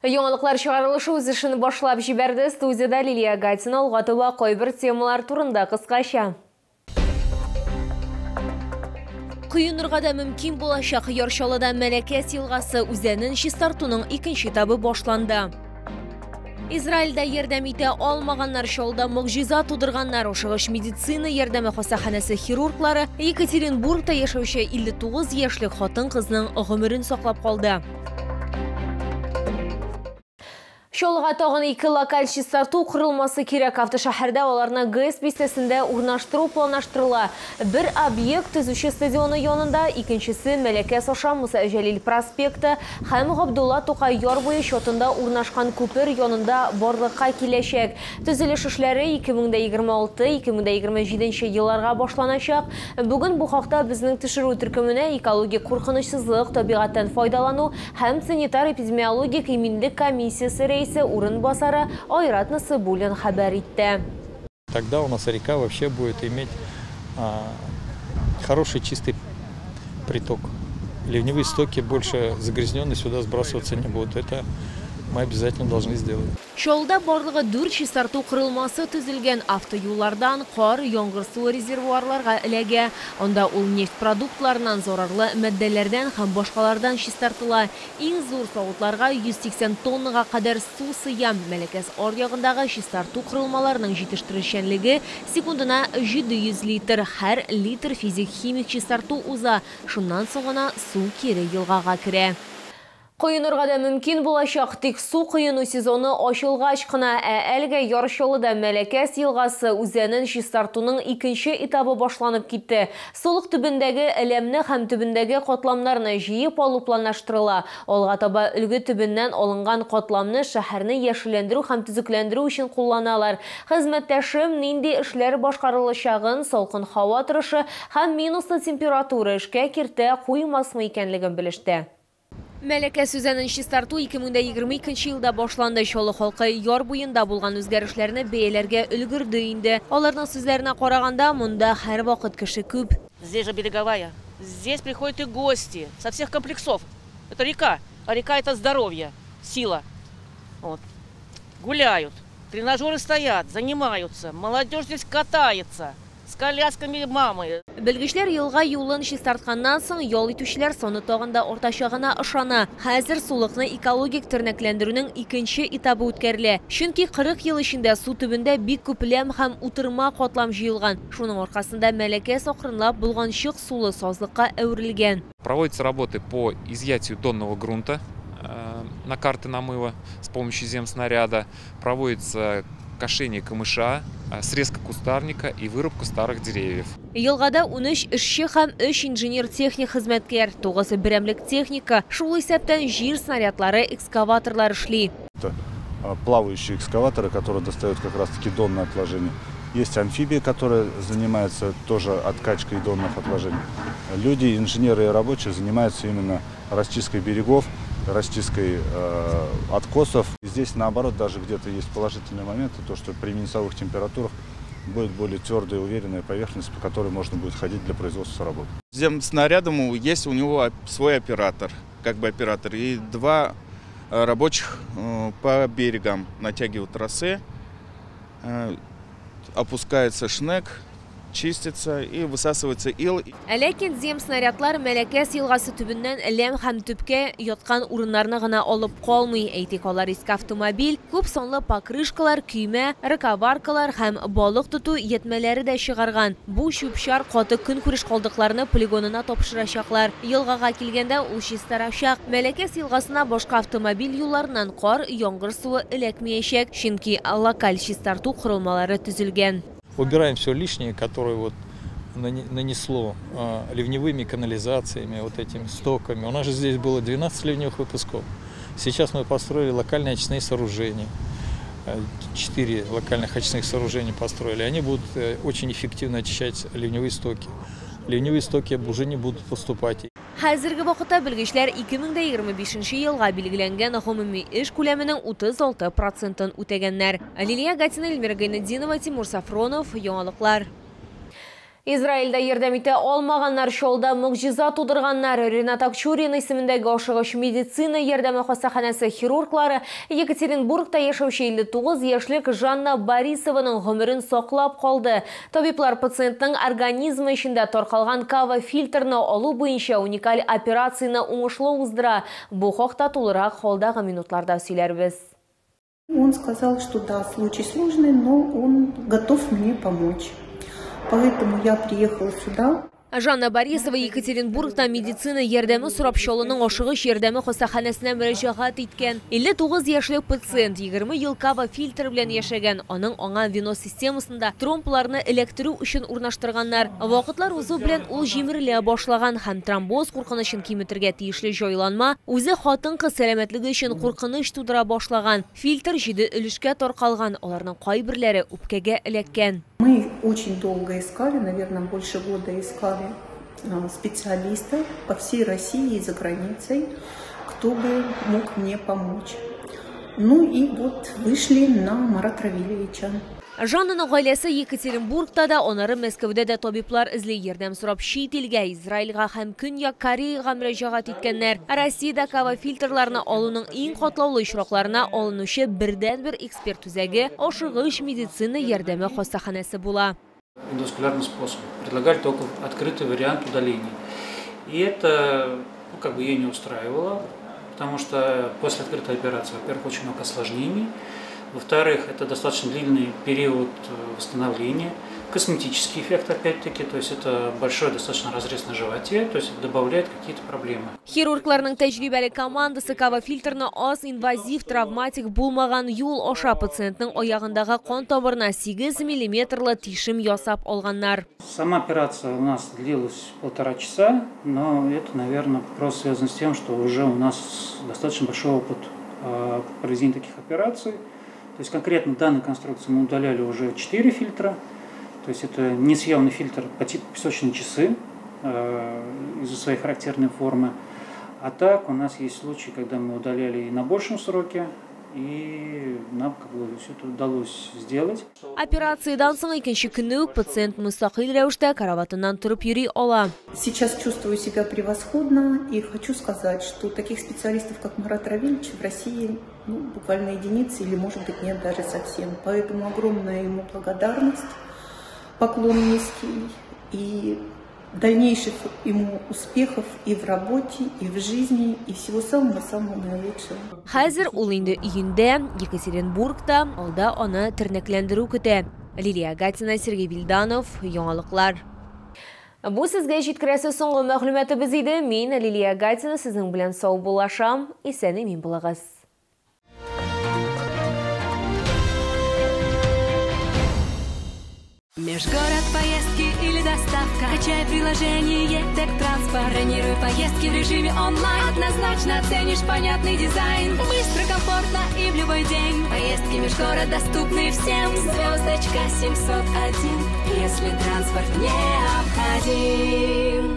Яңалыклар чыгарылышы үз эшен башлап җибәрде. Студияда Лилия Гатина алгатыва кайбер темалар турында кыскача. Кыйынырга да мөмкин булачак Яршалыда Мәләкәс елгасы үзәнен чистартуның икенче этабы башланды. Израильдә ярдәм итә алмаганнар шалда могҗиза тудырганнар ошыгыш медицина ярдәме хастаханәсе хирурглары Екатеринбургта яшәүче 59 яшьлек хатын-кызның гомерен саклап калды. Шолга тагын 2 локаль чистарту курылмасы кирәк. Автошәһәрдә аларны ГЭС бистәсендә урнаштыру планлаштырыла. Бер объект төзүче стадионы янында, икенчесе Мәләкәс аша Муса Җәлил проспекты һәм Габдулла Тукай яр буе чатында урнашкан күпер янында барлыкка киләчәк. Төзелеш эшләре 2026-2027 елларга башланачак. Бүген бу хакта безнең төшерү төркеменә экологик куркынычсызлык, табигатьтән файдалану һәм санитар-эпидемиологик иминлек комиссиясе урын басары Айрат Насыбуллин хәбәр итте. Тогда у нас река вообще будет иметь хороший чистый приток. Ливневые стоки больше загрязненные сюда сбрасываться не будут. Это мы обязательно должны сделать. Шолда барлыгы 4 чистарту кырылмасы төзелгән. Автоюллардан кар, яңгыр суы резервуарларга эләгә. Анда ул нефть продуктларынан зарарлы матдәләрдән һәм башкалардан чистартыла. Иң зур савытларга 180 тоннага кадәр су сыя. Мәләкәс аръягындагы чистарту кырылмаларының җитештерүчәнлеге секундына 700 литр. Һәр литр физик-химик чистарту уза. Шуннан соң гына су кире елгага керә. Кыйынырга да мөмкин булачак, тик су кыйыну сезоны ачылгач кына, әлегә Яршалыда Мәләкәс елгасы үзәнен чистартуның икенче этабы башланып китте. Солык төбендәге элемне һәм төбендәге катламнарны җыеп алу планлаштырыла. Алга таба өлге төбеннән алынган катламны шәһәрне яшелләндерү һәм төзекләндерү өчен кулланалар. Хезмәттәшем нинди эшләр башкарылачагын, салкын һава торышы һәм минуслы температура эшкә киртә куймасмы икәнлеген белеште. Мәләкәс үзәнен чистарту 2022 елда башланды. Шолы халкы яр буенда булган үзгәрешләрне бәяләргә өлгерде инде. Аларның сүзләренә караганда, монда һәр вакыт кеше күп. Здесь же береговая. Здесь приходят и гости со всех комплексов. Это река. А река это здоровье, сила. Вот. Гуляют, тренажеры стоят, занимаются. Молодежь здесь катается. С колясками мамы. Белгечләр елга юлын чистартканнан соң ял итүчеләр саны тагында артачагына ышана. Хәзер сулыкны экологик тернәкләндерүнең икенче этабы үткәрелә. Чөнки 40 ел эчендә су төбендә бик күп ләм һәм утырма катлам җыелган. Шуның аркасында Мәләкәс акрынлап булганчык сулы сазлыкка әверелгән. Проводятся работы по изъятию донного грунта на карты намыва с помощью земснаряда. Проводится кошение камыша, срезка кустарника и вырубка старых деревьев. Елгада 13 эшче һәм 3 инженер-техник хезмәткәр, 9 берәмлек техника, шул исәптән җир снарядлары, экскаваторлар эшли. Это плавающие экскаваторы, которые достают как раз-таки донное отложение. Есть амфибии, которые занимаются тоже откачкой донных отложений. Люди, инженеры и рабочие занимаются именно расчисткой берегов, расчисткой откосов. Здесь наоборот даже где-то есть положительные моменты, то что при минусовых температурах будет более твердая и уверенная поверхность, по которой можно будет ходить для производства работ. Земснарядом есть у него свой оператор, оператор, и 2 рабочих по берегам натягивают тросы, опускается шнек, чистится и высасывается ил. Ләкин земснарядлар Мәләкәс елгасы төбеннән ләм һәм төпкә яткан урыннарны гына алып калмый. Әйтик, алар иске автомобиль, күп санлы покрышкалар, көймә, рыковаркалар һәм балык тоту йетмәләре дә чыгарган. Бу чүп-чар каты көнкүреш калдыкларны полигонына тапшырачаклар. Елгага килгәндә ул чистарачак. Мәләкәс елгасына башка автомобиль юлларыннан кар, яңгыр суы эләкмәячәк, чөнки локаль чистарту курылмалары төзелгән. Убираем все лишнее, которое вот нанесло ливневыми канализациями, вот этими стоками. У нас же здесь было 12 ливневых выпусков. Сейчас мы построили локальные очистные сооружения. 4 локальных очистных сооружения построили. Они будут очень эффективно очищать ливневые стоки. Ливневые стоки уже не будут поступать. Хәзерге вакытта белгечләр 2025 елга билгеләнгән гомуми эш күләменең 36% үтәгәннәр. Лилия Гатина, Эльмира Гайнетдинова, Тимур Сафронов, яңалыклар. Израильда ярдәм итә алмаганнар шолда мөгҗиза тудырганнар. Ренат Акчурин исемендәге ашыгыч медицина ярдәме хастаханәсе хирурглары Екатеринбургта яшәүче 59 яшьлек Жанна Борисованың гомерен саклап калды. Табиблар пациентның организмы эчендә таркалган кава фильтрны алу буенча уникаль операцияны уңышлы уздыра. Бу хакта тулырак халдагы минутларда сөйләрбез. Он сказал, что да, случай сложный, но он готов мне помочь. Поэтому я приехала сюда. Жанна Борисова Екатеринбургта медицина ярдәме сорап шолының ашыгыч ярдәме хастаханәсенә мөрәҗәгать иткән. 59 яшьлек пациент 20 ел кава фильтр белән яшәгән. Аның аңа венос системасында тромбларны электру өчен урнаштырганнар. Вакытлар узу белән ул җимерелә башлаган һәм тромбоз куркынычын киметергә тиешле җайланма үзе хатын-кыз сәламәтлеге өчен куркыныч тудыра башлаган. Фильтр 7 өлешкә таркалган, аларның кайберләре үпкәгә эләккән. Мы очень долго искали, наверное, больше года искали специалистов по всей России и за границей, кто бы мог мне помочь. Ну и вот вышли на Марата Равильевича. Жаннаның гаиләсе Екатеринбургта да, онары Мәскәүдә дә табиблар эзли ярдәм сорап чит илгә, Израильга һәм Көньяк Кореяга мөрәҗәгать иткәннәр. Россиядә кава фильтрларны алуның иң катлаулы очракларына алынучы бердән-бер эксперт үзәге ашыгыч медицина ярдәме хастаханәсе була. Эндоваскулярный способ. Предлагали только открытый вариант удаления. И это ее не устраивало, потому что после открытой операции, во-первых, очень много осложнений. Во-вторых, это достаточно длинный период восстановления. Косметический эффект, опять-таки, то есть это большой достаточно разрез на животе, то есть добавляет какие-то проблемы. Хирургларның тәҗрибәле командасы кава фильтрны аз инвазив травматик булмаган юл аша пациентның аягындагы кан табырына 8 мм тишем ясап алганнар. Сама операция у нас длилась 1,5 часа, но это, наверное, просто связано с тем, что уже у нас достаточно большой опыт проведения таких операций. То есть конкретно данной конструкции мы удаляли уже 4 фильтра. То есть это несъемный фильтр по типу песочные часы из-за своей характерной формы. А так у нас есть случаи, когда мы удаляли и на большем сроке, и нам все это удалось сделать. Операциядан соң икенче көнне үк пациент мустакил рәвештә караватыннан торып йөри ала. Сейчас чувствую себя превосходно и хочу сказать, что таких специалистов, как Марат Равильевич, в России буквально единицы или, может быть, нет даже совсем. Поэтому огромная ему благодарность, поклон низкий и дальнейших ему успехов и в работе, и в жизни, и всего самого-самого наилучшего. Хәзер ул инде июньдә Екатеринбургта, алда аны тернәкләндерү көтә. Лилия Гатина, Сергей Вильданов, яңалыклар. Бу сезгә җиткерәсе соңгы мәгълүматыбыз иде. Мин Лилия Гатина, сезнең белән сау булашам. Исән-имин булыгыз. Межгород поездки или доставка. Качай приложение Тек-Транспорт. Бронируй поездки в режиме онлайн. Однозначно оценишь понятный дизайн. Быстро, комфортно и в любой день. Поездки межгород доступны всем. Звездочка 701, если транспорт необходим.